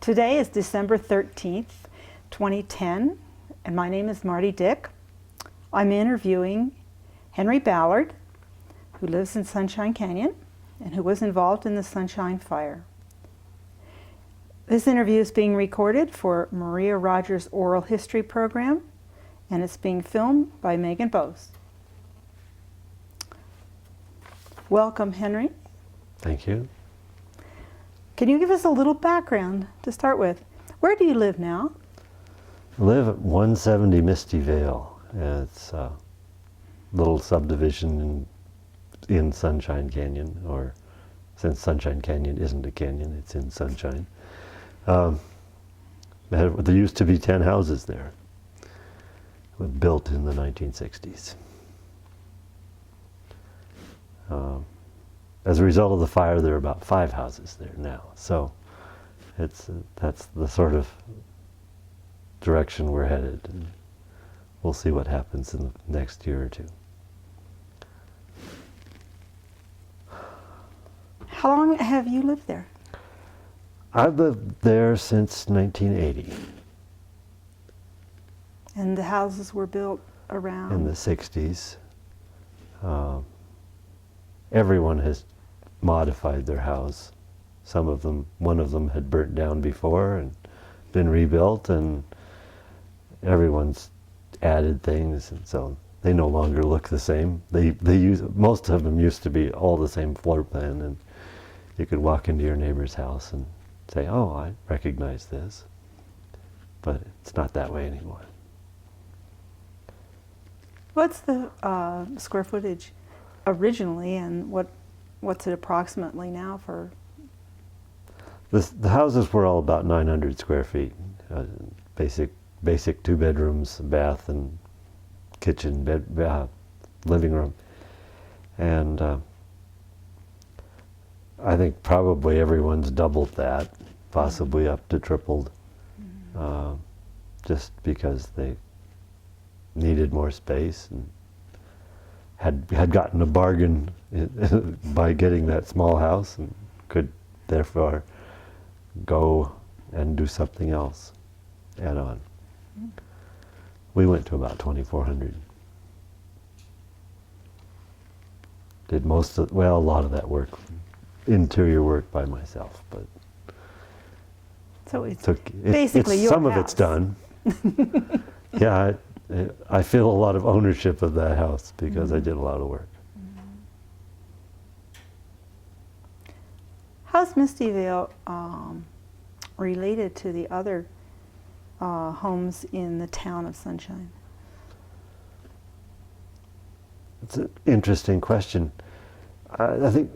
Today is December 13th, 2010, and my name is Marty Dick. I'm interviewing Henry Ballard, who lives in Sunshine Canyon and who was involved in the Sunshine Fire. This interview is being recorded for Maria Rogers' oral history program, and it's being filmed by Megan Bose. Welcome, Henry. Thank you. Can you give us a little background to start with? Where do you live now? I live at 170 Misty Vale. It's a little subdivision in Sunshine Canyon, or since Sunshine Canyon isn't a canyon, it's in Sunshine. There used to be 10 houses there. It was built in the 1960s. As a result of the fire, there are about 5 houses there now. So that's the sort of direction we're headed. And we'll see what happens in the next year or two. How long have you lived there? I've lived there since 1980. And the houses were built around? In the 60s. Everyone has modified their house. Some of them, one of them had burnt down before and been rebuilt, and everyone's added things, and so they no longer look the same. Most of them used to be all the same floor plan, and you could walk into your neighbor's house and say, "Oh, I recognize this," but it's not that way anymore. What's the square footage originally, and what's it approximately now for? The houses were all about 900 square feet. Basic 2 bedrooms, bath, and kitchen, living room. And I think probably everyone's doubled that, possibly up to tripled, just because they needed more space and had gotten a bargain by getting that small house, and could therefore go and do something else, add on. We went to about 2,400. Did a lot of that work, interior work, by myself, but so basically your some house. of it's done. Yeah, I feel a lot of ownership of that house because I did a lot of work. How's Misty Vale related to the other homes in the town of Sunshine? It's an interesting question. I think,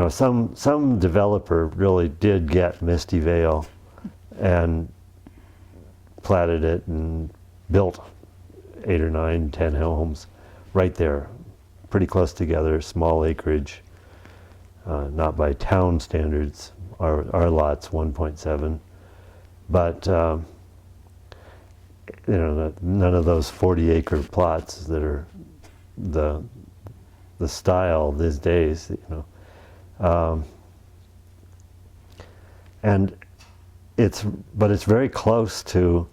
some developer really did get Misty Vale and platted it and built 8 or 9, 10 homes right there, pretty close together, small acreage, not by town standards. Our lot's 1.7, but none of those 40-acre plots that are the style these days, and it's very close to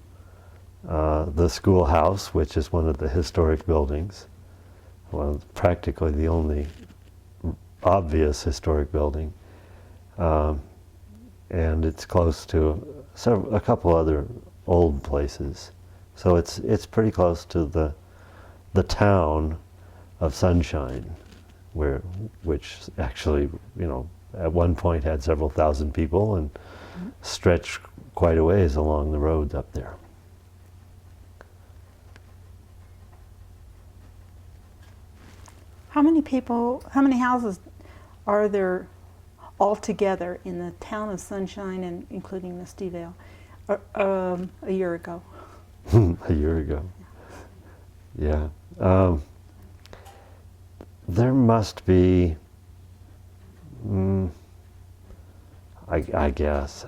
the schoolhouse, which is one of the historic buildings, practically the only obvious historic building, and it's close to a couple other old places. So it's pretty close to the town of Sunshine, which actually, at one point had several thousand people and stretched quite a ways along the roads up there. How many houses are there altogether in the town of Sunshine, and including Misty Vale, a year ago? A year ago. Yeah. There must be, I guess,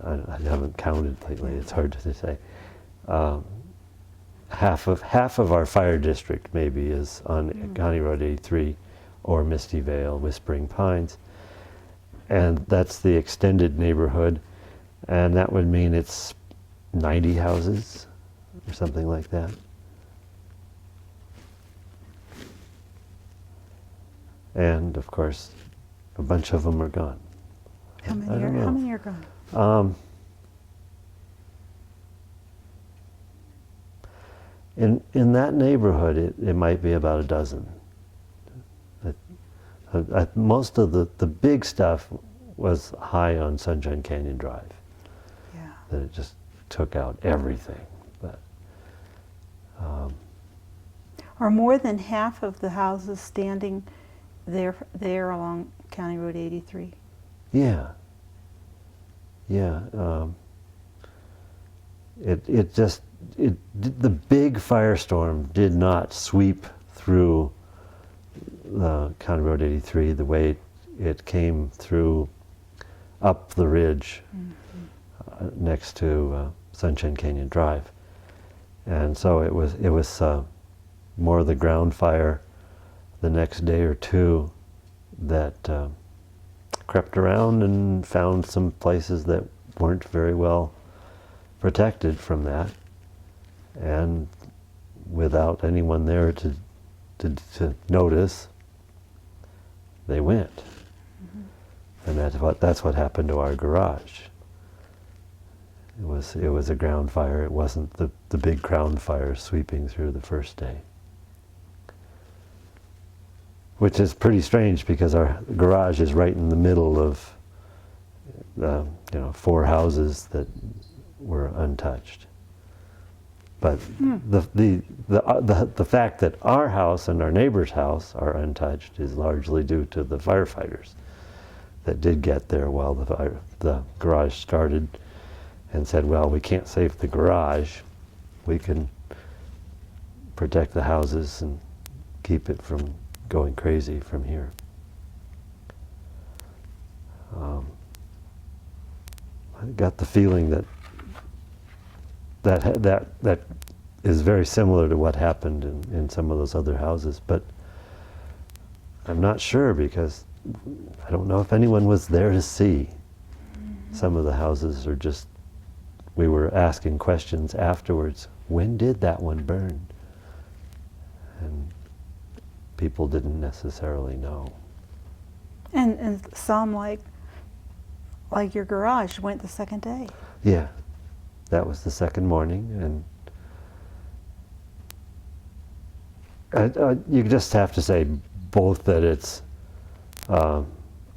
I haven't counted lately, it's hard to say. Half of our fire district maybe is on County Road 83 or Misty Vale, Whispering Pines, and that's the extended neighborhood. And that would mean it's 90 houses or something like that. And of course, a bunch of them are gone. How I many don't are, know. how many are gone? In that neighborhood, it might be about a dozen. Most of the big stuff was high on Sunshine Canyon Drive. Yeah. That it just took out everything. But Are more than half of the houses standing there along County Road 83? yeah, yeah. The big firestorm did not sweep through County Road 83 the way it came through up the ridge next to Sunshine Canyon Drive, and so it was more the ground fire the next day or two that crept around and found some places that weren't very well protected from that, and without anyone there to notice, they went. And that's what happened to our garage. It was a ground fire. It wasn't the big ground fire sweeping through the first day, which is pretty strange because our garage is right in the middle of 4 houses that were untouched. But the fact that our house and our neighbor's house are untouched is largely due to the firefighters that did get there while the garage started and said, well, we can't save the garage. We can protect the houses and keep it from going crazy from here. I got the feeling that is very similar to what happened in some of those other houses, but I'm not sure because I don't know if anyone was there to see. Some of the houses are just, we were asking questions afterwards. When did that one burn? And people didn't necessarily know. And some, like your garage, went the second day. Yeah, that was the second morning, and you just have to say both that it's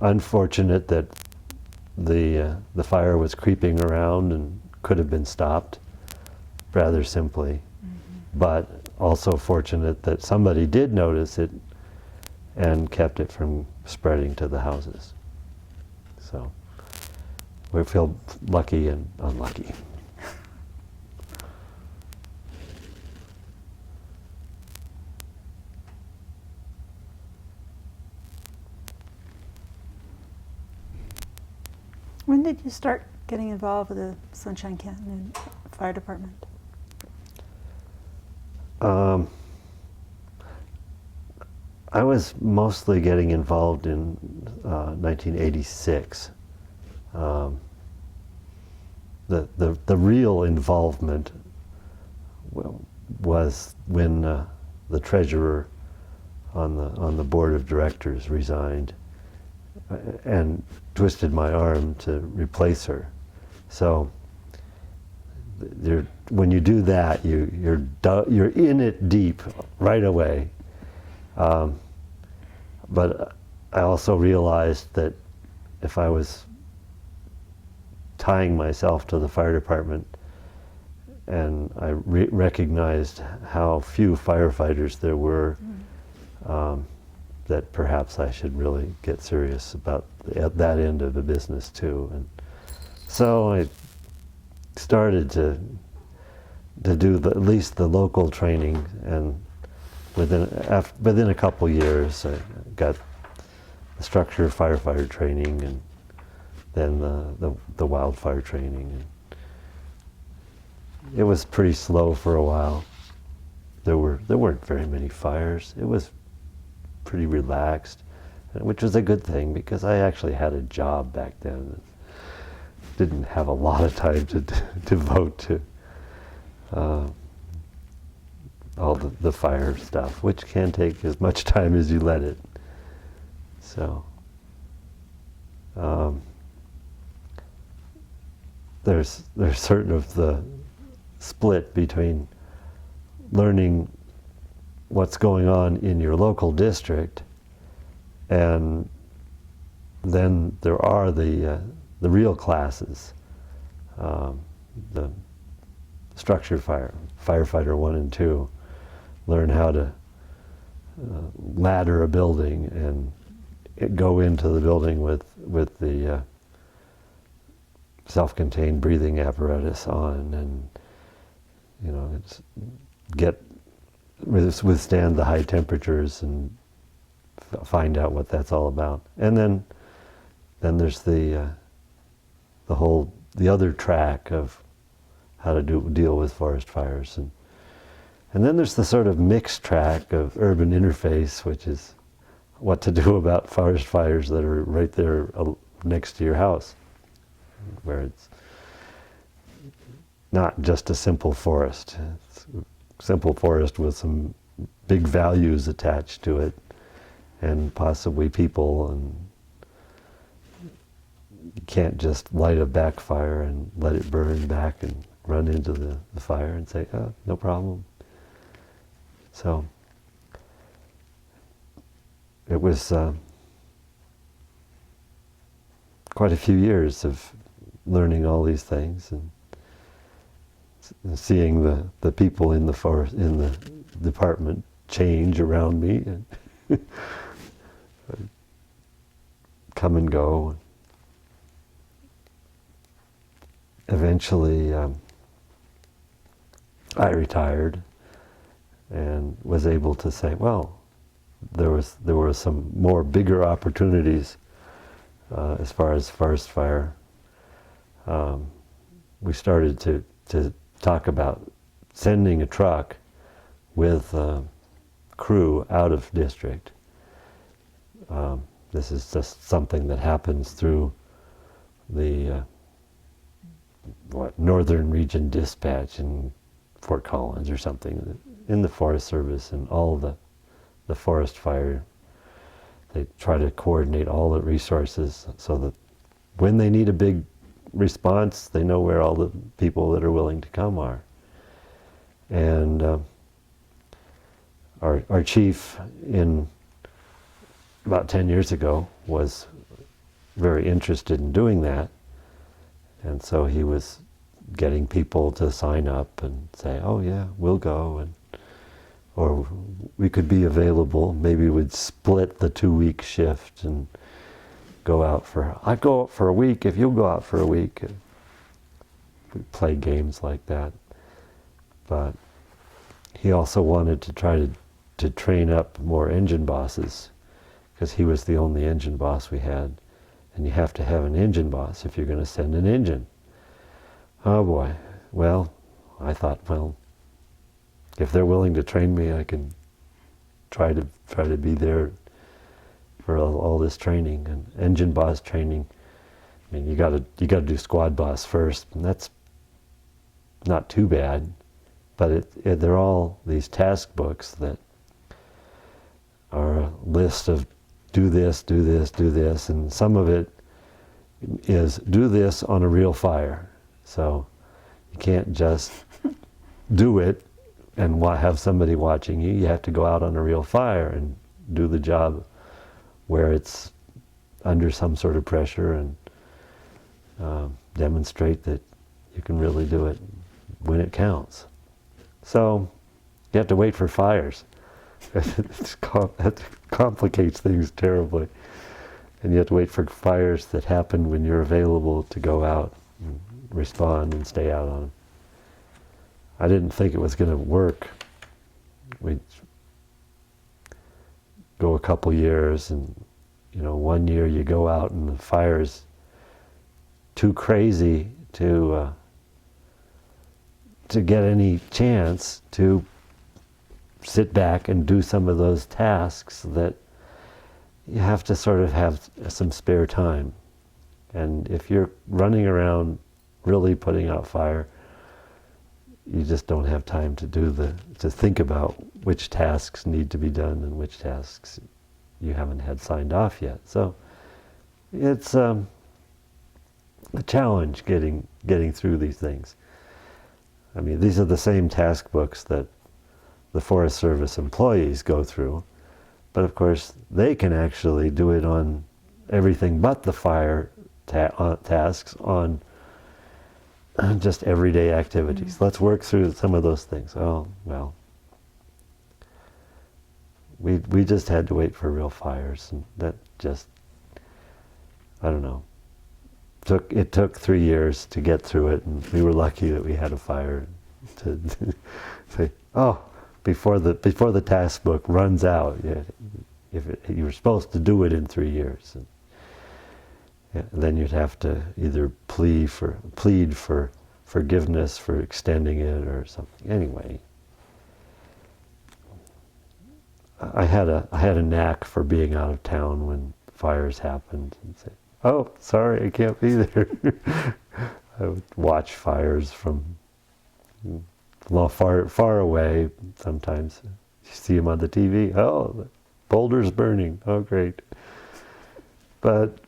unfortunate that the fire was creeping around and could have been stopped rather simply, but also fortunate that somebody did notice it and kept it from spreading to the houses. So we feel lucky and unlucky. When did you start getting involved with the Sunshine Canyon Fire Department? I was mostly getting involved in 1986. The real involvement was when the treasurer on the board of directors resigned and twisted my arm to replace her. So when you do that, you're in it deep right away. But I also realized that if I was tying myself to the fire department, and I recognized how few firefighters there were, that perhaps I should really get serious about that end of the business too. And so I started to do at least the local training, and within a couple years I got the structure firefighter training, and then the wildfire training. And it was pretty slow for a while. There weren't very many fires. It was pretty relaxed, which was a good thing because I actually had a job back then. didn't have a lot of time to devote to all the fire stuff, which can take as much time as you let it. So there's certain of the split between learning what's going on in your local district, and then there are the real classes, the structured fire, firefighter 1 and 2, learn how to ladder a building and go into the building with the self-contained breathing apparatus on, and withstand the high temperatures and find out what that's all about. And then there's the other track of how to deal with forest fires, and then there's the sort of mixed track of urban interface, which is what to do about forest fires that are right there next to your house, where it's not just a simple forest. It's a simple forest with some big values attached to it, and possibly people, and you can't just light a backfire and let it burn back and run into the fire and say, oh, no problem. So it was quite a few years of learning all these things, and seeing the people in the forest, in the department, change around me and come and go. Eventually, I retired and was able to say, well, there were some more bigger opportunities as far as forest fire. We started to talk about sending a truck with crew out of district. This is just something that happens through the Northern Region Dispatch in Fort Collins or something, in the Forest Service, and all the forest fire. They try to coordinate all the resources so that when they need a big response, they know where all the people that are willing to come are. And our chief, in about 10 years ago, was very interested in doing that, and so he was getting people to sign up and say, oh yeah, we'll go, or we could be available. Maybe we'd split the 2-week shift and go out I'd go out for a week if you'll go out for a week. We play games like that. But he also wanted to try to train up more engine bosses, because he was the only engine boss we had. And you have to have an engine boss if you're going to send an engine. Oh boy. Well, I thought, well, if they're willing to train me, I can try to be there for all this training and engine boss training. I mean, you got to do squad boss first, and that's not too bad. But they're all these task books that are a list of do this, do this, do this, and some of it is do this on a real fire. So you can't just do it and have somebody watching you. You have to go out on a real fire and do the job where it's under some sort of pressure, and demonstrate that you can really do it when it counts. So you have to wait for fires. That complicates things terribly. And you have to wait for fires that happen when you're available to go out and respond and stay out on them. I didn't think it was going to work. We'd go a couple years, and 1 year you go out and the fire's too crazy to get any chance to sit back and do some of those tasks that you have to sort of have some spare time. And if you're running around really putting out fire, you just don't have time to to think about which tasks need to be done and which tasks you haven't had signed off yet. So it's a challenge getting through these things. I mean, these are the same task books that the Forest Service employees go through, but of course they can actually do it on everything but the fire tasks, on just everyday activities. Mm-hmm. Let's work through some of those things. Oh, well, we just had to wait for real fires, and that just, I don't know, it took 3 years to get through it, and we were lucky that we had a fire to say, oh, before the task book runs out, you were supposed to do it in 3 years. And then you'd have to either plead for forgiveness for extending it or something. Anyway, I had a knack for being out of town when fires happened and say, "Oh, sorry, I can't be there." I would watch fires from far away. Sometimes you see them on the TV. Oh, the boulder's burning. Oh, great. But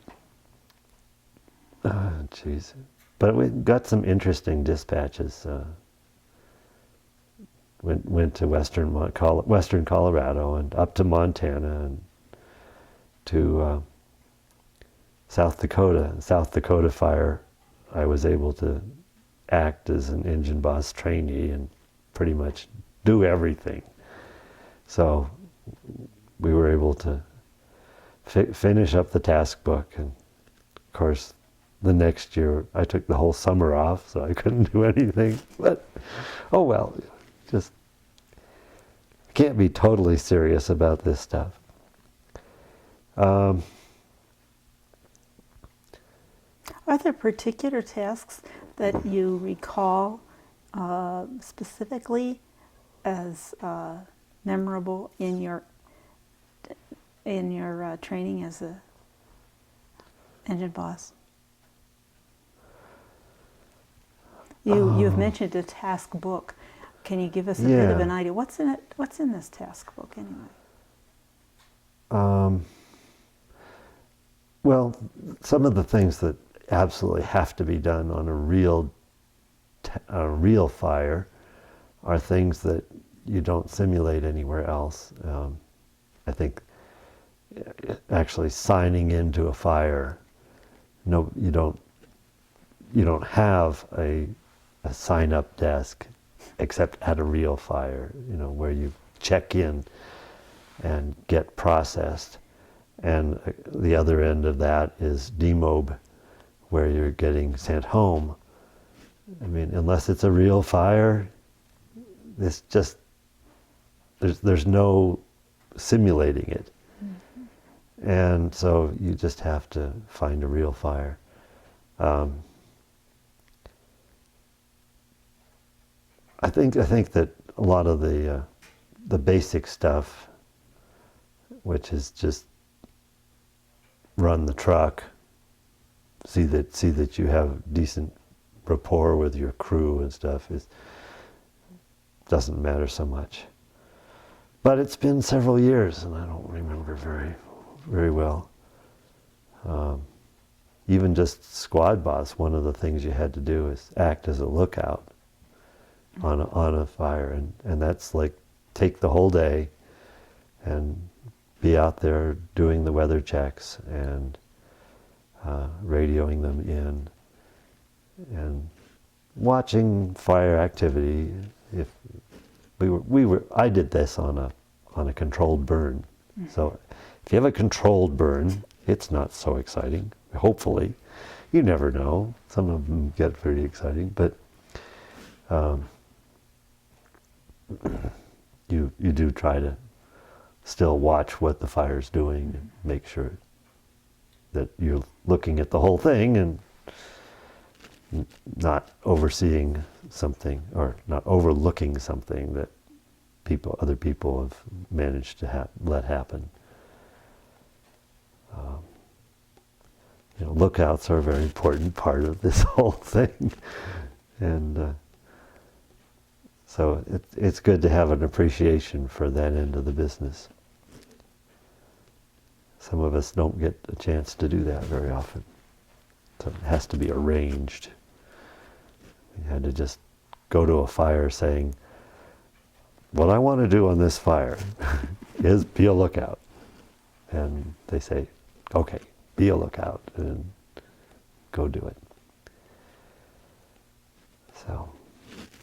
jeez. But we got some interesting dispatches. Went to western Colorado and up to Montana and to South Dakota. South Dakota fire, I was able to act as an engine boss trainee and pretty much do everything. So we were able to finish up the task book, and of course the next year I took the whole summer off, so I couldn't do anything. But oh well, just can't be totally serious about this stuff. Are there particular tasks that you recall specifically as memorable in your training as a engine boss? You've mentioned a task book. Can you give us a bit of an idea? What's in it? What's in this task book anyway? Well, some of the things that absolutely have to be done on a real fire are things that you don't simulate anywhere else. I think actually signing into a fire, no, you don't have a sign-up desk except at a real fire, where you check in and get processed. And the other end of that is demob, where you're getting sent home. I mean, unless it's a real fire, there's no simulating it. Mm-hmm. And so you just have to find a real fire. I think that a lot of the basic stuff, which is just run the truck, see that you have decent rapport with your crew and stuff, doesn't matter so much. But it's been several years, and I don't remember very, very well. Even just squad boss, one of the things you had to do is act as a lookout on a fire, and that's like take the whole day and be out there doing the weather checks and radioing them in and watching fire activity. If I did this on a controlled burn. Mm-hmm. So if you have a controlled burn, it's not so exciting. Hopefully, you never know. Some of them get pretty exciting, but you do try to still watch what the fire's doing and make sure that you're looking at the whole thing and not overseeing something or not overlooking something that other people have managed to let happen. lookouts are a very important part of this whole thing. And so it's good to have an appreciation for that end of the business. Some of us don't get a chance to do that very often. So it has to be arranged. We had to just go to a fire saying, what I want to do on this fire is be a lookout. And they say, okay, be a lookout, and go do it. So.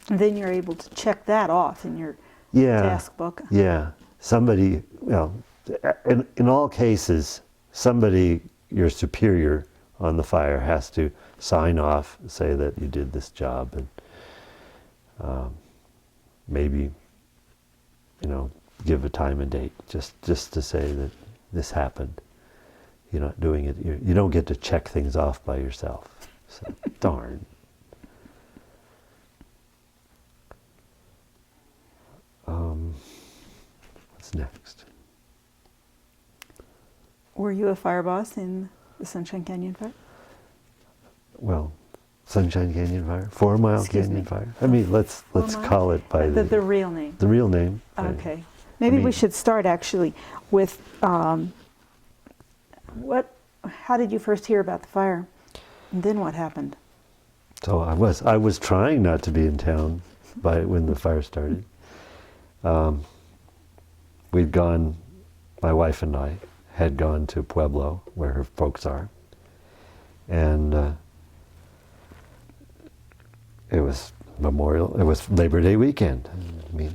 And then you're able to check that off in your Yeah, task book. yeah. Somebody, in all cases, somebody, your superior on the fire, has to sign off, say that you did this job, and maybe, give a time and date, just to say that this happened. You're not doing it. You don't get to check things off by yourself. So, darn. What's next? Were you a fire boss in the Sunshine Canyon Fire? Well, Sunshine Canyon Fire, Fourmile Canyon Fire. I mean, let's call it by the real name. The real name. Okay. Maybe we should start actually with how did you first hear about the fire, and then what happened? So I was trying not to be in town when the fire started. We'd gone, my wife and I had gone to Pueblo, where her folks are, and it was Labor Day weekend. I mean,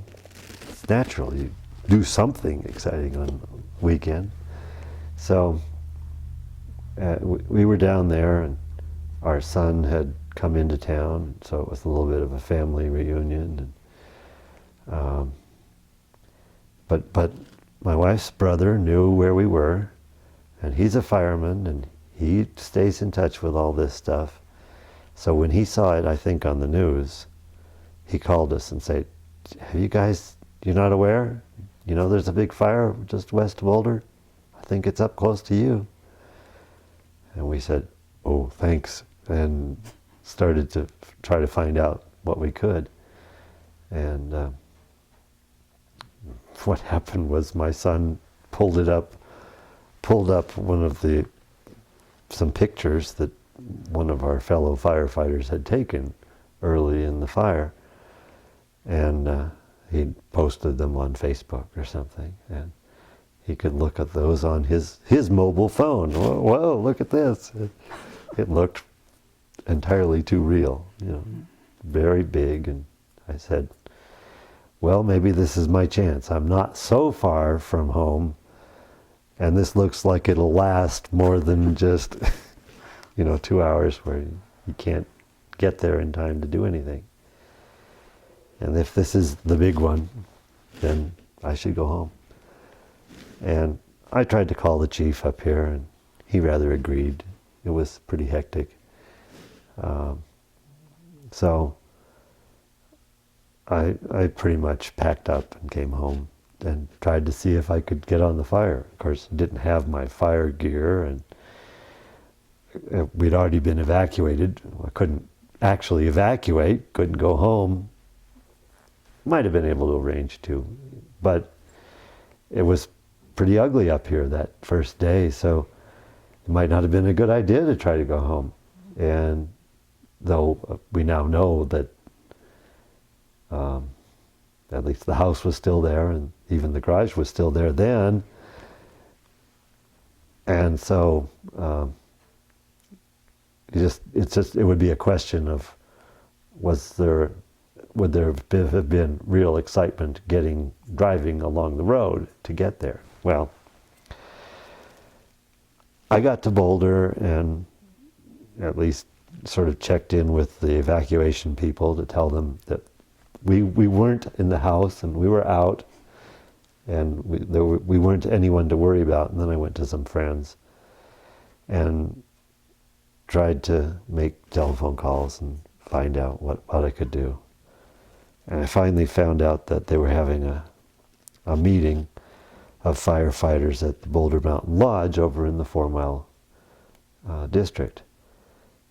it's natural, you do something exciting on weekend. So we were down there, and our son had come into town, so it was a little bit of a family reunion. And, but my wife's brother knew where we were, and he's a fireman, and he stays in touch with all this stuff. So when he saw it, I think on the news, he called us and said, have you guys, you're not aware? There's a big fire just west of Boulder. I think it's up close to you. And we said, oh, thanks, and started to try to find out what we could. And what happened was my son pulled up some pictures that one of our fellow firefighters had taken early in the fire, and he posted them on Facebook or something, and he could look at those on his mobile phone. Whoa, look at this. It looked entirely too real, very big. And I said, well, maybe this is my chance. I'm not so far from home, and this looks like it'll last more than just 2 hours where you can't get there in time to do anything. And if this is the big one, then I should go home. And I tried to call the chief up here, and he rather agreed. It was pretty hectic. So I pretty much packed up and came home and tried to see if I could get on the fire. Of course, didn't have my fire gear, and we'd already been evacuated. I couldn't actually evacuate, couldn't go home. Might have been able to arrange to, but it was pretty ugly up here that first day, so it might not have been a good idea to try to go home. And though we now know that at least the house was still there, and even the garage was still there then, and so it would be a question of would there have been real excitement driving along the road to get there? Well, I got to Boulder and at least sort of checked in with the evacuation people to tell them that we weren't in the house and we were out, and we weren't anyone to worry about. And then I went to some friends and tried to make telephone calls and find out what I could do. And I finally found out that they were having a meeting of firefighters at the Boulder Mountain Lodge over in the 4 Mile district.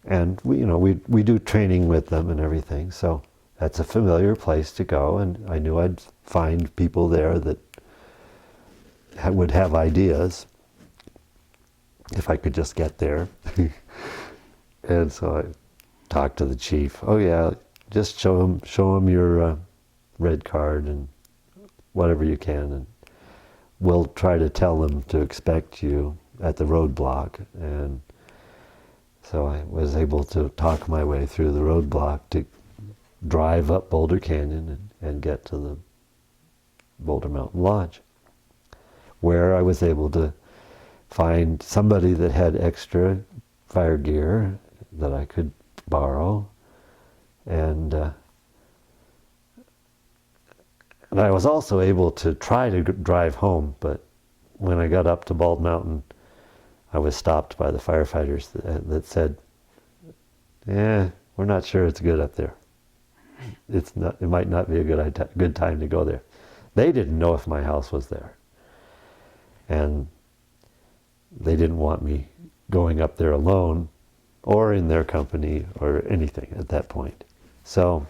And we do training with them and everything, so that's a familiar place to go, and I knew I'd find people there that would have ideas if I could just get there. And so I talked to the chief. Oh yeah, just show him your red card and whatever you can, and we'll try to tell them to expect you at the roadblock. And so I was able to talk my way through the roadblock to drive up Boulder Canyon and get to the Boulder Mountain Lodge, where I was able to find somebody that had extra fire gear that I could borrow, and I was also able to try to drive home, but when I got up to Bald Mountain, I was stopped by the firefighters that said, "Yeah, we're not sure it's good up there. It's not. It might not be a good time to go there." They didn't know if my house was there, and they didn't want me going up there alone, or in their company, or anything at that point. So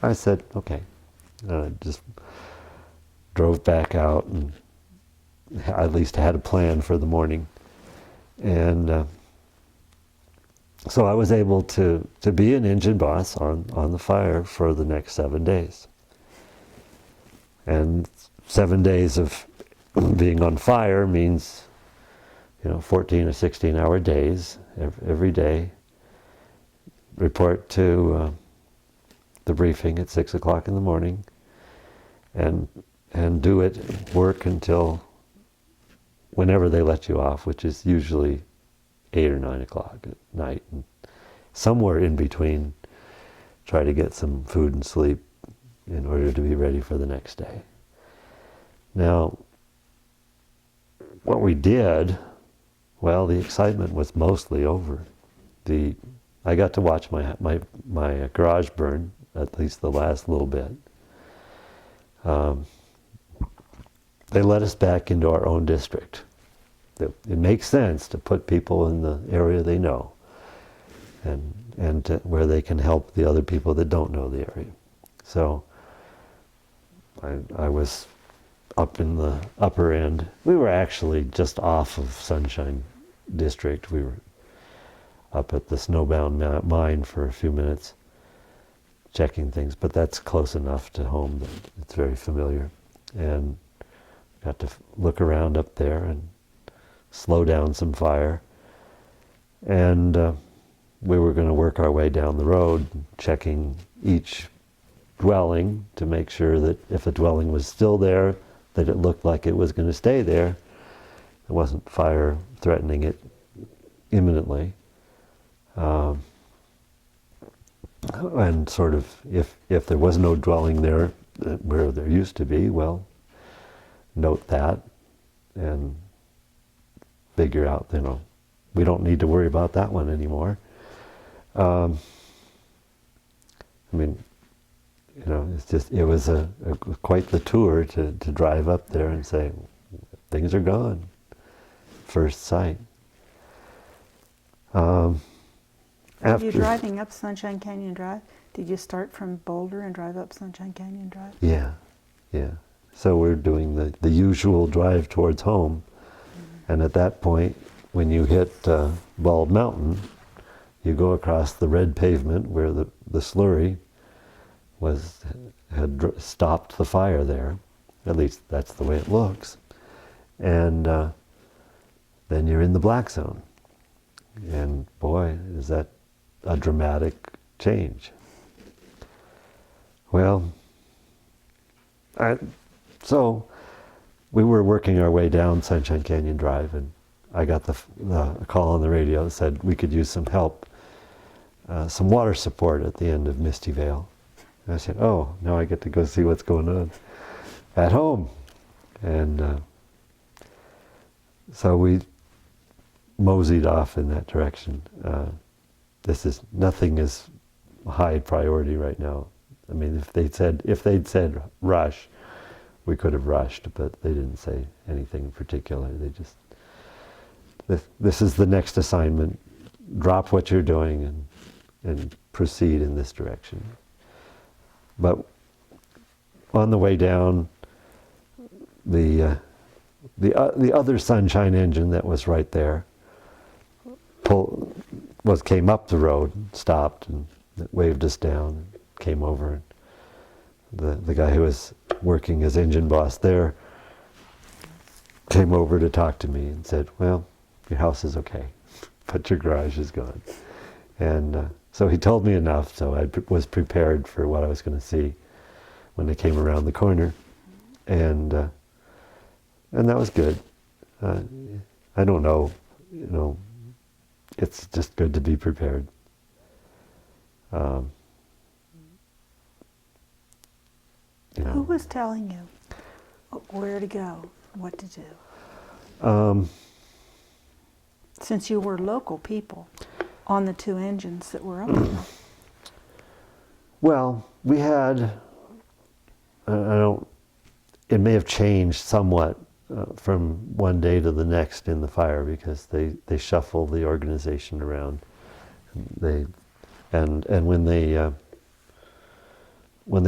I said, "Okay." Just drove back out, and at least had a plan for the morning. And so I was able to be an engine boss on the fire for the next 7 days. And 7 days of being on fire means 14 or 16-hour days every day. Report to the briefing at 6 o'clock in the morning, and do it, work until whenever they let you off, which is usually 8 or 9 o'clock at night. And somewhere in between, try to get some food and sleep in order to be ready for the next day. Now, what we did, well, the excitement was mostly over. I got to watch my garage burn, at least the last little bit. They let us back into our own district. It makes sense to put people in the area they know, and where they can help the other people that don't know the area. So I was up in the upper end. We were actually just off of Sunshine District. We were up at the Snowbound Mine for a few minutes, checking things, but that's close enough to home that it's very familiar. And got to look around up there and slow down some fire. And we were going to work our way down the road, checking each dwelling to make sure that if a dwelling was still there, that it looked like it was going to stay there. It wasn't fire threatening it imminently. And sort of, if there was no dwelling there where there used to be, well, note that and figure out, we don't need to worry about that one anymore. It was quite the tour to drive up there and say, things are gone, first sight. You're driving up Sunshine Canyon Drive. Did you start from Boulder and drive up Sunshine Canyon Drive? Yeah. So we're doing the usual drive towards home. Mm-hmm. And at that point, when you hit Bald Mountain, you go across the red pavement where the slurry had stopped the fire there. At least that's the way it looks. And then you're in the black zone. And boy, is that a dramatic change. Well, so we were working our way down Sunshine Canyon Drive, and I got the call on the radio that said we could use some help, some water support at the end of Misty Vale. And I said, oh, now I get to go see what's going on at home. And so we moseyed off in that direction. Nothing is high priority right now. I mean, if they'd said rush, we could have rushed, but they didn't say anything in particular. They just, this is the next assignment. drop what you're doing and proceed in this direction. But on the way down, the other Sunshine engine that was right there came up the road, stopped, and waved us down, came over. And the guy who was working as engine boss there came over to talk to me and said, well, your house is okay, but your garage is gone. And so he told me enough, so I was prepared for what I was going to see when they came around the corner. And that was good. I don't know, it's just good to be prepared. Who was telling you where to go, what to do? Since you were local people on the two engines that were up there. Well, we had, it may have changed somewhat from one day to the next in the fire, because they shuffle the organization around. And when they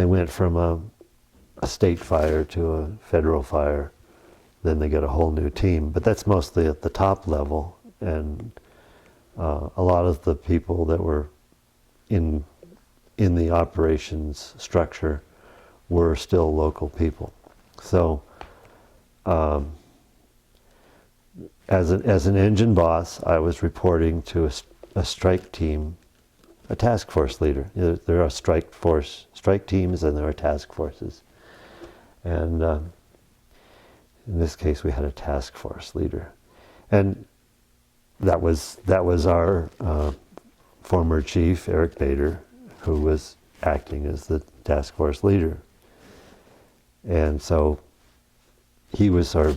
went from a state fire to a federal fire, then they get a whole new team. But that's mostly at the top level, and a lot of the people that were in the operations structure were still local people. So as an engine boss, I was reporting to a strike team, a task force leader. There are strike teams, and there are task forces. And in this case, we had a task force leader, and that was our former chief, Eric Bader, who was acting as the task force leader. And so he was our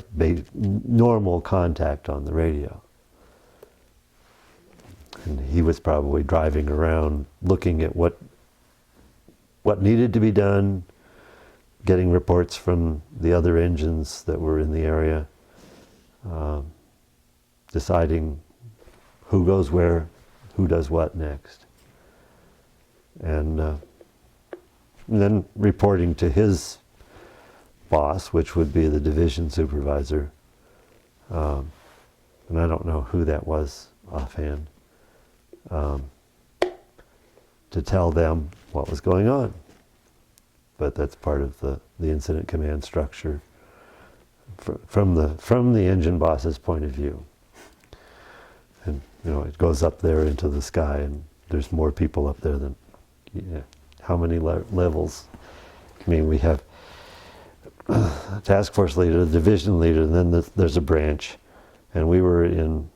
normal contact on the radio. And he was probably driving around looking at what needed to be done, getting reports from the other engines that were in the area, deciding who goes where, who does what next. And then reporting to his boss, which would be the division supervisor. And I don't know who that was offhand, to tell them what was going on. But that's part of the incident command structure from the engine boss's point of view. And it goes up there into the sky, and there's more people up there than how many levels. I mean, we have a task force leader, a division leader, and then there's a branch. And we were in,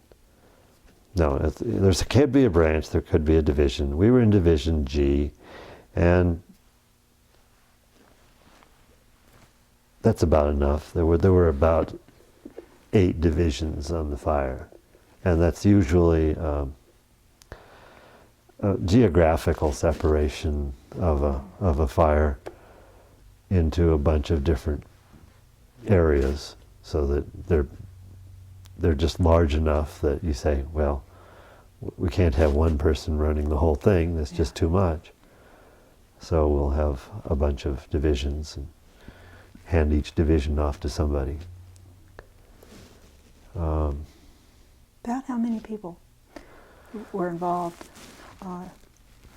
there could be a branch, there could be a division. We were in Division G, and that's about enough. There were about 8 divisions on the fire, and that's usually a geographical separation of a fire into a bunch of different areas, so that they're just large enough that you say, well, we can't have one person running the whole thing. That's just too much. So we'll have a bunch of divisions and hand each division off to somebody. About how many people were involved?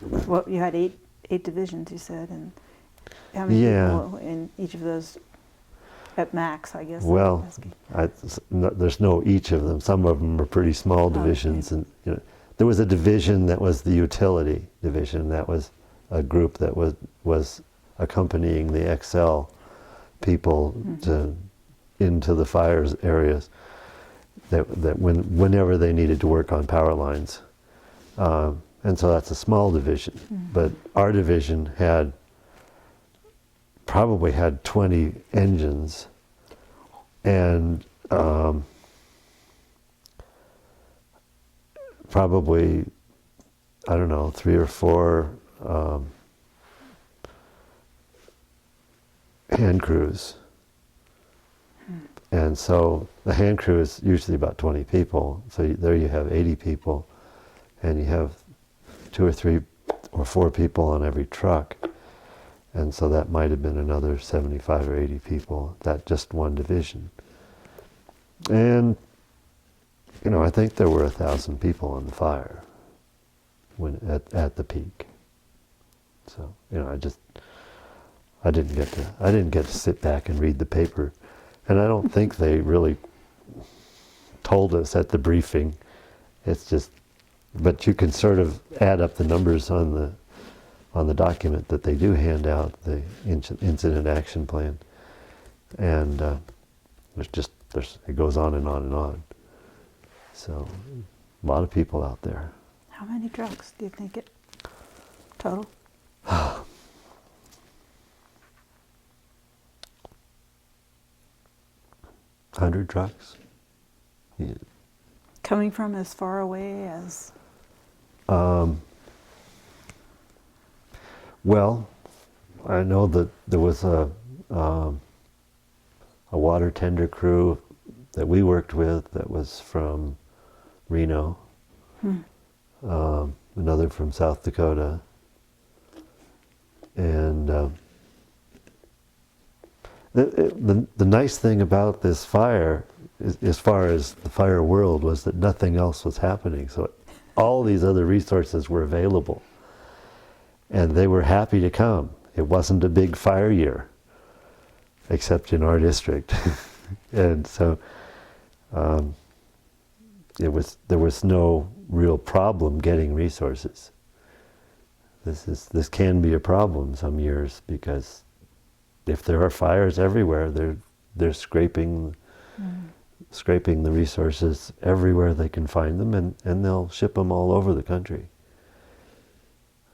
Well, you had eight divisions, you said, and how many people in each of those at max, I guess? Well, there's no each of them. Some of them are pretty small divisions, and there was a division that was the utility division. That was a group that was accompanying the XL people into the fires areas. That whenever they needed to work on power lines, and so that's a small division. But our division probably had 20 engines, and probably, I don't know, 3 or 4 hand crews. And so the hand crew is usually about 20 people. So there you have 80 people and you have 2 or 3 or 4 people on every truck, and so that might have been another 75 or 80 people, that just one division. And you know, I think there were 1,000 people on the fire when at the peak. So, you know, I didn't get to sit back and read the paper, and I don't think they really told us at the briefing. It's just, but you can sort of add up the numbers on the document that they do hand out, the incident action plan, and it goes on and on and on. So, a lot of people out there. How many trucks do you think it total? 100 trucks. Yeah. Coming from as far away as? Well, I know that there was a water tender crew that we worked with that was from Reno, another from South Dakota, and the nice thing about this fire, as far as the fire world, was that nothing else was happening. So all these other resources were available, and they were happy to come. It wasn't a big fire year, except in our district, and so. There was no real problem getting resources. This can be a problem some years, because if there are fires everywhere, they're scraping the resources everywhere they can find them, and they'll ship them all over the country.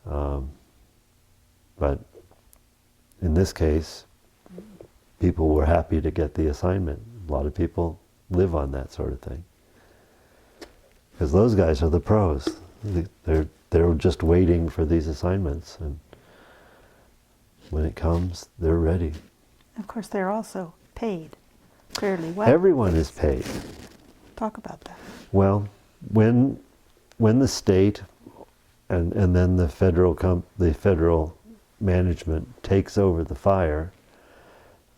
But in this case, people were happy to get the assignment. A lot of people live on that sort of thing, because those guys are the pros. They're just waiting for these assignments, and when it comes, they're ready. Of course, they're also paid fairly well. Everyone is paid. Talk about that. Well, when the state and then the federal management takes over the fire,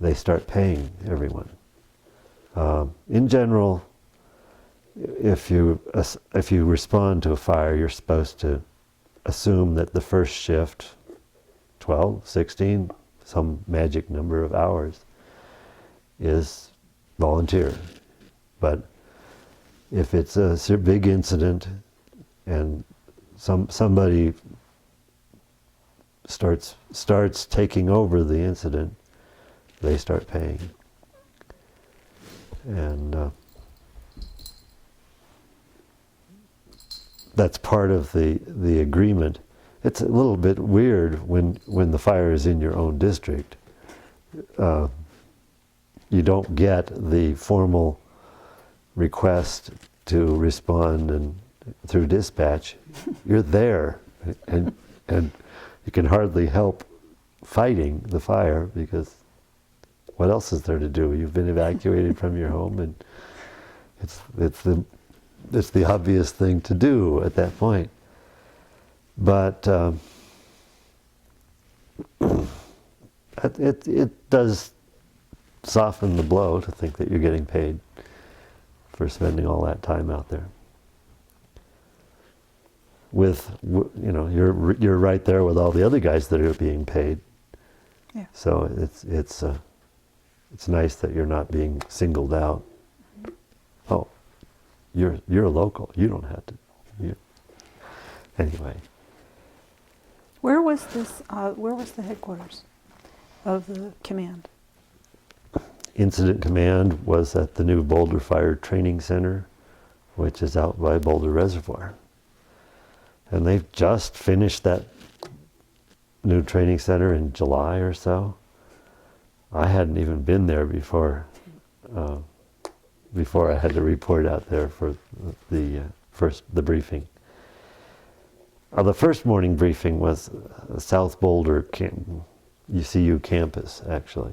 they start paying everyone. In general, if you respond to a fire, you're supposed to assume that the first shift, 12, 16, some magic number of hours, is volunteer. But if it's a big incident and somebody starts taking over the incident, they start paying. And that's part of the agreement. It's a little bit weird when the fire is in your own district. You don't get the formal request to respond and through dispatch. You're there, and you can hardly help fighting the fire, because what else is there to do? You've been evacuated from your home, and it's the obvious thing to do at that point. But it does soften the blow to think that you're getting paid for spending all that time out there. You're right there with all the other guys that are being paid. Yeah. So it's nice that you're not being singled out. Oh, you're a local. You don't have to. Anyway. Where was this? Where was the headquarters of the command? Incident Command was at the new Boulder Fire Training Center, which is out by Boulder Reservoir. And they've just finished that new training center in July or so. I hadn't even been there before I had to report out there for the briefing. The first morning briefing was South Boulder UCU campus, actually.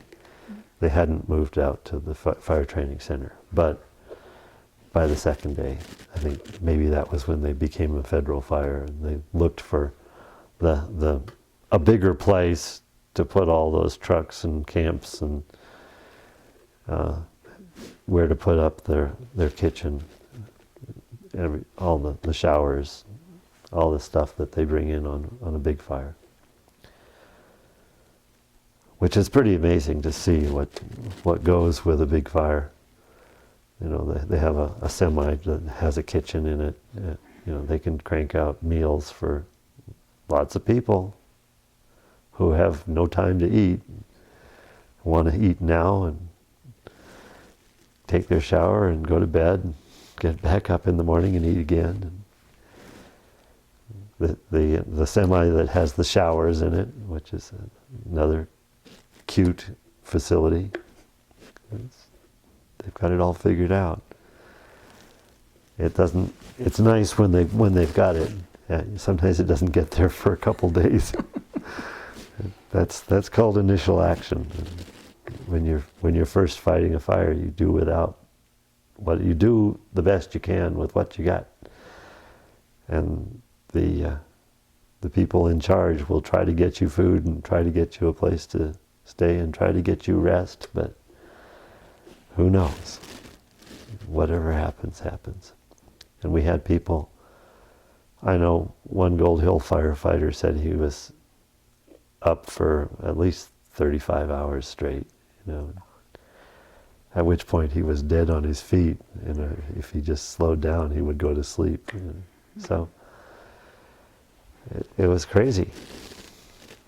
They hadn't moved out to the fire training center, but by the second day. I think maybe that was when they became a federal fire, and they looked for a bigger place to put all those trucks and camps and where to put up their kitchen, all the showers, all the stuff that they bring in on a big fire. Which is pretty amazing to see what goes with a big fire. You know, they have a semi that has a kitchen in it. You know, they can crank out meals for lots of people who have no time to eat, want to eat now and take their shower and go to bed, and get back up in the morning and eat again. The semi that has the showers in it, which is another cute facility. They've got it all figured out. It's nice when they've got it. Sometimes it doesn't get there for a couple days. That's called initial action. When you're first fighting a fire, you do the best you can with what you got. And the people in charge will try to get you food and try to get you a place to stay and try to get you rest, but who knows? Whatever happens, happens. And we had people, I know one Gold Hill firefighter said he was up for at least 35 hours straight, you know, at which point he was dead on his feet, and if he just slowed down, he would go to sleep. You know. So it was crazy.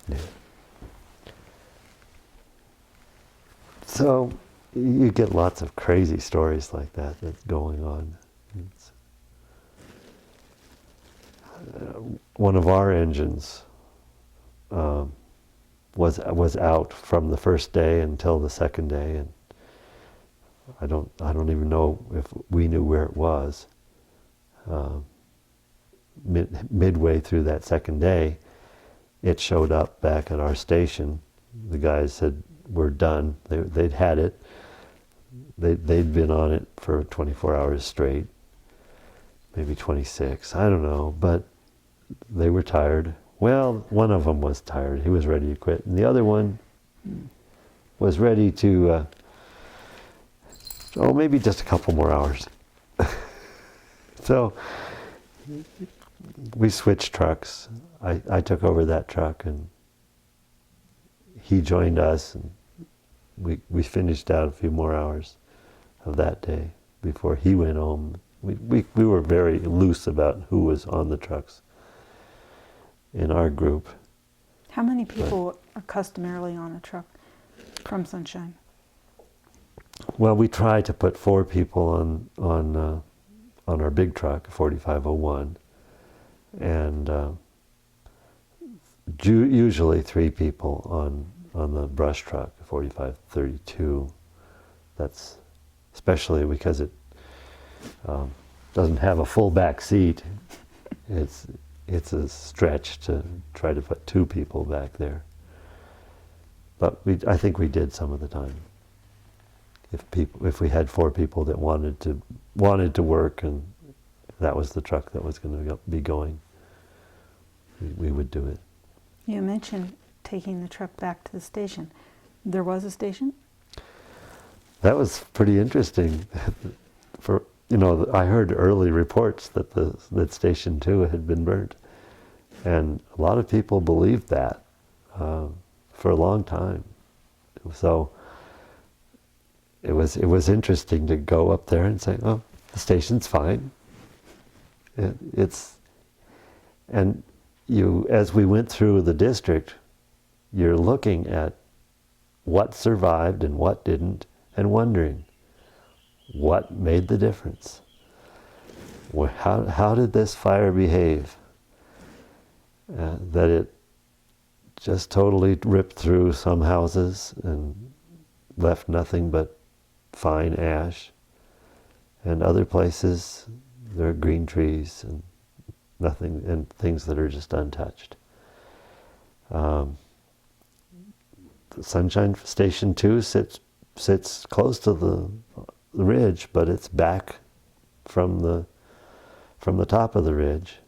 Yeah. So you get lots of crazy stories like that that's going on. One of our engines was out from the first day until the second day, and I don't even know if we knew where it was. Midway through that second day, it showed up back at our station. The guys said, "We're done." They'd had it. They'd been on it for 24 hours straight, maybe 26, I don't know, but they were tired. Well, one of them was tired. He was ready to quit. And the other one was ready to, maybe just a couple more hours. So we switched trucks. I took over that truck, and he joined us, and we finished out a few more hours of that day before he went home. We were very loose about who was on the trucks in our group. How many people are customarily on a truck from Sunshine? Well, we try to put 4 people on our big truck, 4501, and usually 3 people on the brush truck, 4532. That's especially because it doesn't have a full back seat. It's a stretch to try to put 2 people back there. But I think we did some of the time. If we had 4 people that wanted to work, and that was the truck that was going to be going, we would do it. You mentioned taking the truck back to the station. There was a station? That was pretty interesting. I heard early reports that that Station 2 had been burnt, and a lot of people believed that for a long time. So it was interesting to go up there and say, "Oh, the station's fine." As we went through the district, you're looking at what survived and what didn't, and wondering, what made the difference? How did this fire behave? That it just totally ripped through some houses and left nothing but fine ash, and other places there are green trees and nothing, and things that are just untouched. The Sunshine Station 2 sits close to the ridge, but it's back from the top of the ridge,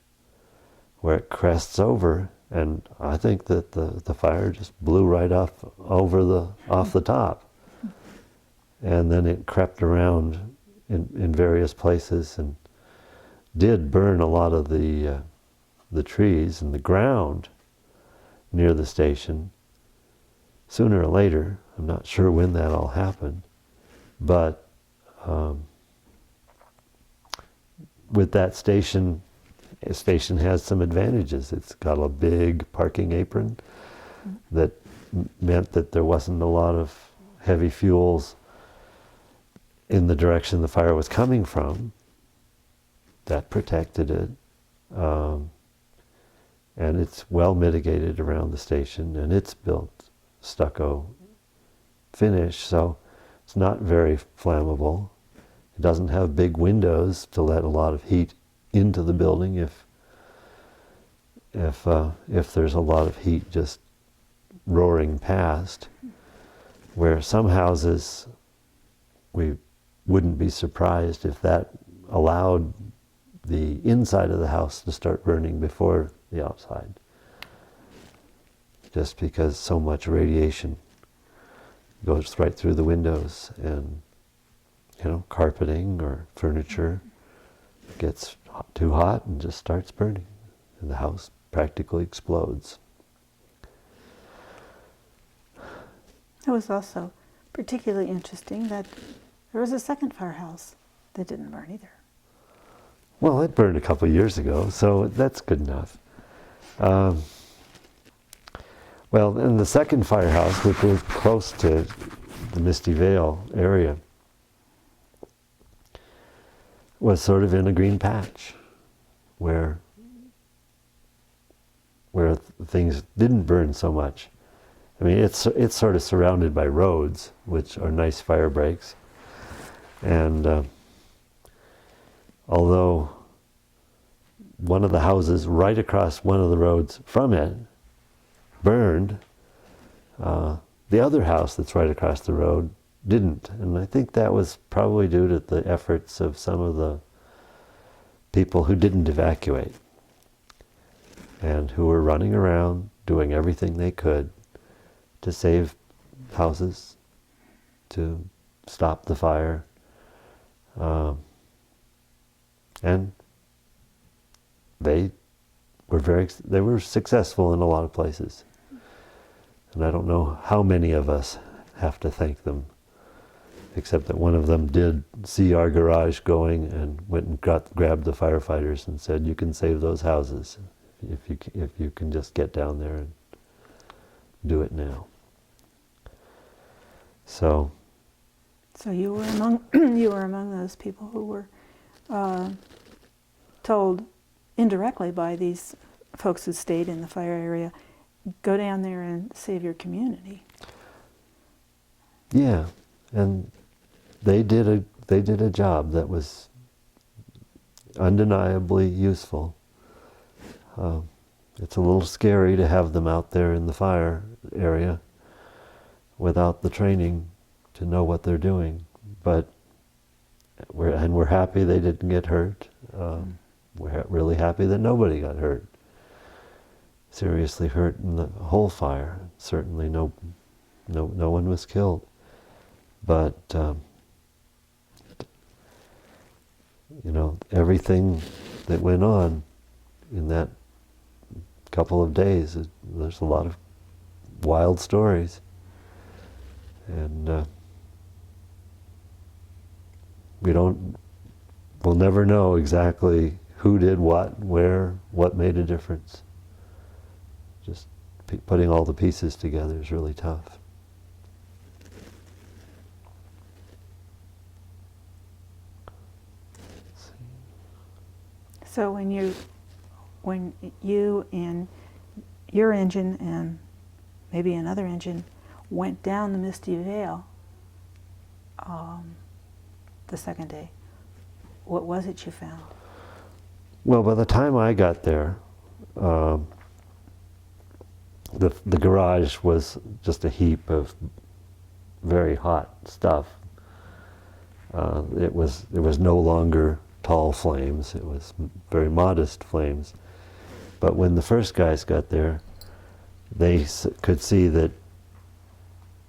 where it crests over, and I think that the fire just blew right off the top, and then it crept around in various places and did burn a lot of the trees and the ground near the station. Sooner or later, I'm not sure when that all happened, but with that station, a station has some advantages. It's got a big parking apron that meant that there wasn't a lot of heavy fuels in the direction the fire was coming from. That protected it. And it's well mitigated around the station, and it's built stucco finish, so it's not very flammable. It doesn't have big windows to let a lot of heat into the building if there's a lot of heat just roaring past. Where some houses, we wouldn't be surprised if that allowed the inside of the house to start burning before the outside, just because so much radiation goes right through the windows, and carpeting or furniture gets too hot and just starts burning, and the house practically explodes. It was also particularly interesting that there was a second firehouse that didn't burn either. Well, it burned a couple of years ago, so that's good enough. Well, in the second firehouse, which was close to the Misty Vale area, was sort of in a green patch where things didn't burn so much. I mean, it's sort of surrounded by roads, which are nice fire breaks, and although one of the houses right across one of the roads from it burned, the other house that's right across the road didn't. And I think that was probably due to the efforts of some of the people who didn't evacuate and who were running around doing everything they could to save houses, to stop the fire. And they were successful in a lot of places. And I don't know how many of us have to thank them, except that one of them did see our garage going and went and grabbed the firefighters and said, "You can save those houses if you can just get down there and do it now." So you were among those people who were told indirectly by these folks who stayed in the fire area, go down there and save your community. Yeah, and they did a job that was undeniably useful. It's a little scary to have them out there in the fire area without the training to know what they're doing, but we're happy they didn't get hurt. We're really happy that nobody got hurt, seriously hurt in the whole fire. Certainly no one was killed, but everything that went on in that couple of days, there's a lot of wild stories, and we'll never know exactly who did what, where, what made a difference. Just putting all the pieces together is really tough. So when you and your engine and maybe another engine went down the Misty Vale the second day, what was it you found? Well, by the time I got there, the garage was just a heap of very hot stuff. It was no longer tall flames. It was very modest flames. But when the first guys got there, they could see that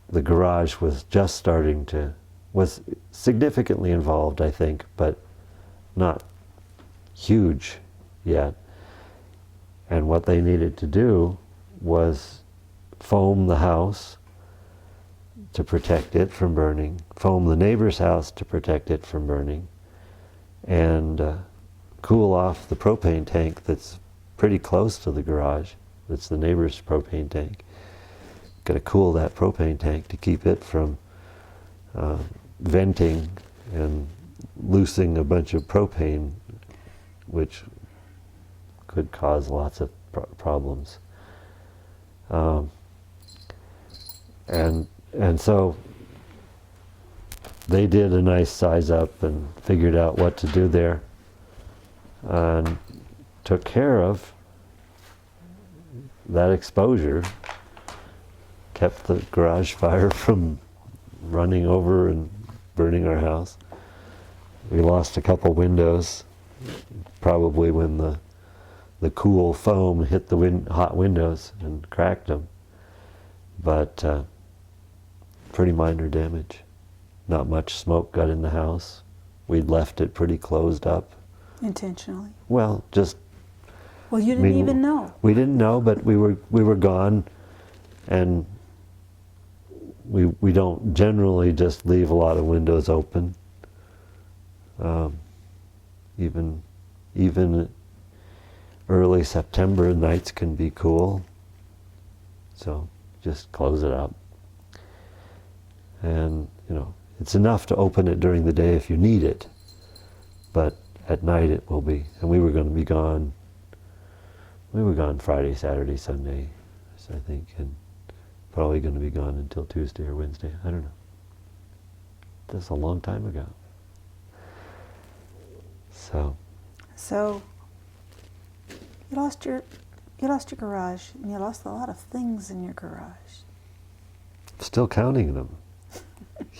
the garage was just starting to, was significantly involved, I think, but not huge yet. And what they needed to do was foam the house to protect it from burning, foam the neighbor's house to protect it from burning, and cool off the propane tank that's pretty close to the garage. It's the neighbor's propane tank. Got to cool that propane tank to keep it from venting and loosing a bunch of propane, which could cause lots of problems. And so they did a nice size up and figured out what to do there, and took care of that exposure, kept the garage fire from running over and burning our house. We lost a couple windows, probably when the cool foam hit the hot windows and cracked them, but pretty minor damage. Not much smoke got in the house. We'd left it pretty closed up. Intentionally? Well, just... Well, you didn't even know. We didn't know, but we were gone, and we don't generally just leave a lot of windows open. Even early September, nights can be cool, so just close it up. And it's enough to open it during the day if you need it, but at night it will be. And we were going to be gone. We were gone Friday, Saturday, Sunday, I think, and probably going to be gone until Tuesday or Wednesday. I don't know. That's a long time ago. So you lost your garage, and you lost a lot of things in your garage. Still counting them.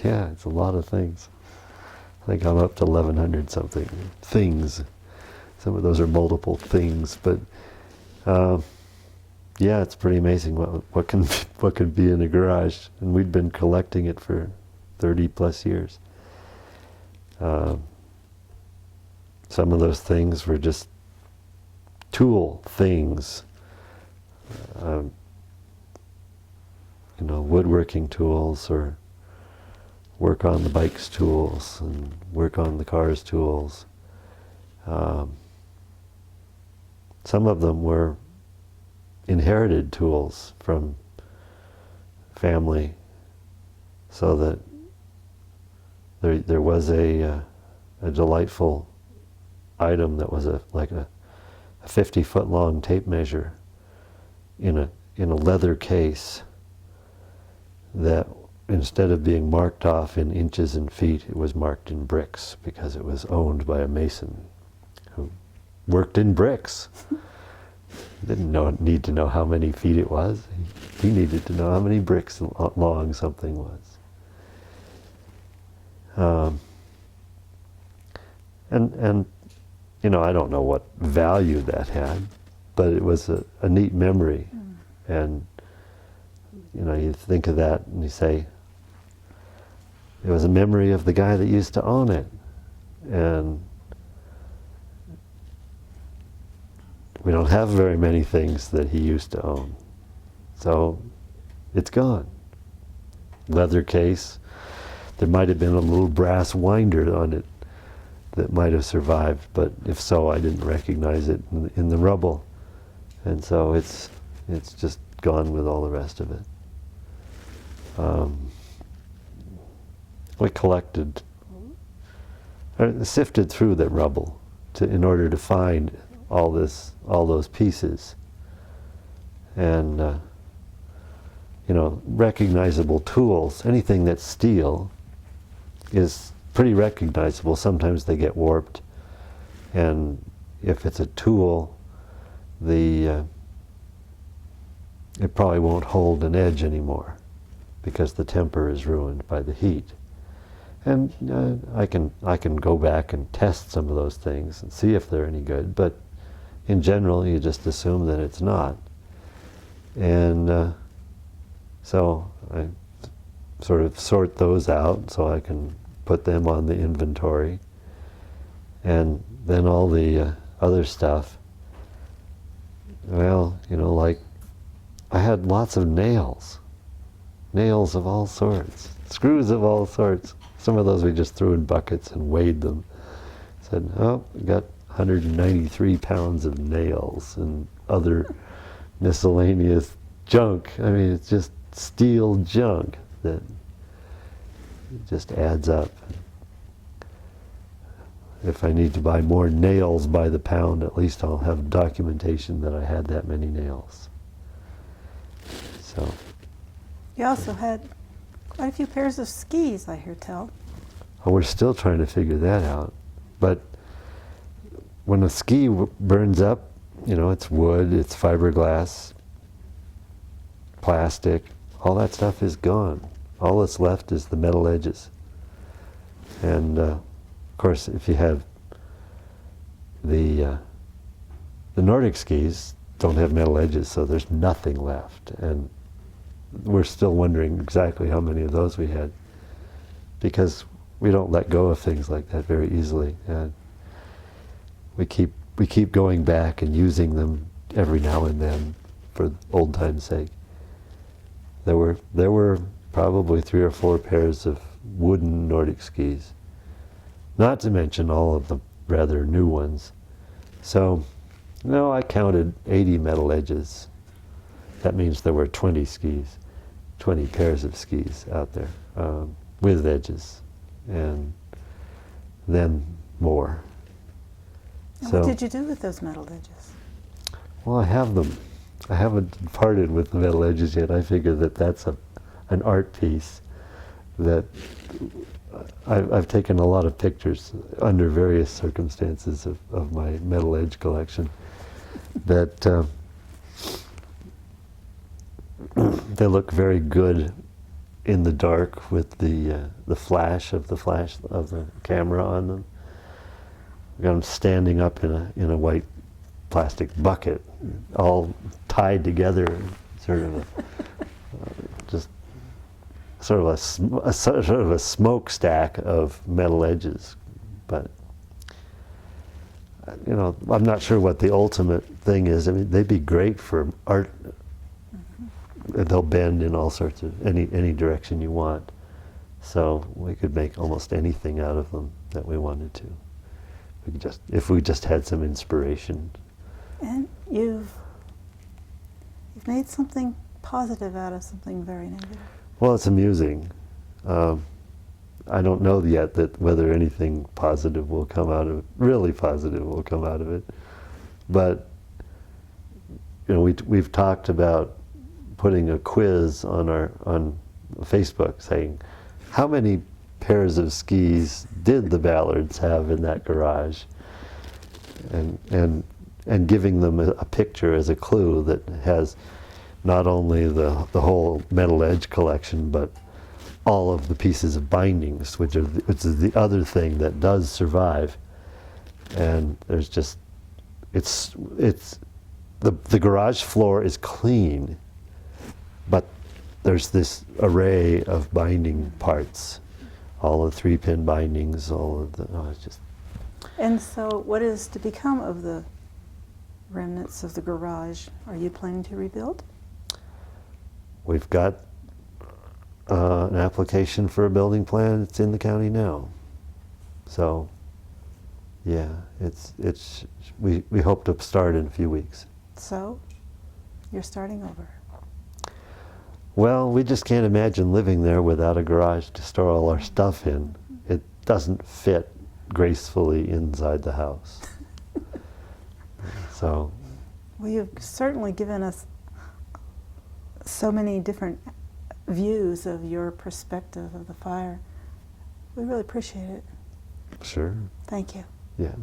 Yeah, it's a lot of things. I think I'm up to 1,100 something things. Some of those are multiple things, but yeah, it's pretty amazing what can be in a garage, and we'd been collecting it for 30 plus years. Some of those things were just tool things, woodworking tools, or work on the bike's tools and work on the car's tools. Some of them were inherited tools from family, so that there was a delightful item that was like a 50-foot long tape measure in a leather case that, instead of being marked off in inches and feet, it was marked in bricks, because it was owned by a mason who worked in bricks. Didn't need to know how many feet it was. He needed to know how many bricks long something was. And I don't know what value that had, but it was a neat memory. And you think of that and you say, it was a memory of the guy that used to own it. And we don't have very many things that he used to own. So it's gone. Leather case. There might have been a little brass winder on it that might have survived, but if so, I didn't recognize it in the rubble. And so it's just gone with all the rest of it. We collected, sifted through that rubble in order to find all those pieces, and recognizable tools. Anything that's steel is pretty recognizable. Sometimes they get warped, and if it's a tool, it probably won't hold an edge anymore, because the temper is ruined by the heat. And I can go back and test some of those things and see if they're any good, but in general you just assume that it's not. And so I sort of sort those out so I can put them on the inventory. And then all the other stuff, well, you know, like I had lots of nails of all sorts, screws of all sorts. Some of those we just threw in buckets and weighed them. Said, oh, we got 193 pounds of nails and other miscellaneous junk. I mean, it's just steel junk that just adds up. If I need to buy more nails by the pound, at least I'll have documentation that I had that many nails. So. You also had quite a few pairs of skis, I hear tell. Oh, we're still trying to figure that out. But when a ski burns up, you know, it's wood, it's fiberglass, plastic, all that stuff is gone. All that's left is the metal edges. And of course, if you have the Nordic skis don't have metal edges, so there's nothing left. And we're still wondering exactly how many of those we had, because we don't let go of things like that very easily. And we keep going back and using them every now and then for old time's sake. There were probably 3 or 4 pairs of wooden Nordic skis, not to mention all of the rather new ones. So, no, I counted 80 metal edges. That means there were 20 skis, 20 pairs of skis out there with edges, and then more. And So, what did you do with those metal edges? well, I have them. I haven't parted with the metal edges yet. I figure that that's an art piece that I've taken a lot of pictures under various circumstances of my metal edge collection that they look very good in the dark with the flash of the camera on them. I've got them standing up in a white plastic bucket, all tied together, sort of a smokestack of metal edges. But you know, I'm not sure what the ultimate thing is. I mean, they'd be great for art. They'll bend in all sorts of any direction you want. So we could make almost anything out of them that we wanted to. If we just had some inspiration. And you've made something positive out of something very negative. Well, it's amusing. I don't know yet that whether anything positive will come out of it, really positive will come out of it. But you know, we've talked about putting a quiz on Facebook saying, how many pairs of skis did the Ballards have in that garage? And giving them a picture as a clue that has not only the whole metal edge collection, but all of the pieces of bindings, which is the other thing that does survive. And there's just, the garage floor is clean, but there's this array of binding parts, all the 3-pin bindings, all of the, it's just. And so what is to become of the remnants of the garage? Are you planning to rebuild? We've got an application for a building plan. It's in the county now. So, yeah, we hope to start in a few weeks. So, you're starting over. Well, we just can't imagine living there without a garage to store all our stuff in. It doesn't fit gracefully inside the house. So. Well, you've certainly given us so many different views of your perspective of the fire. We really appreciate it. Sure. Thank you. Yeah.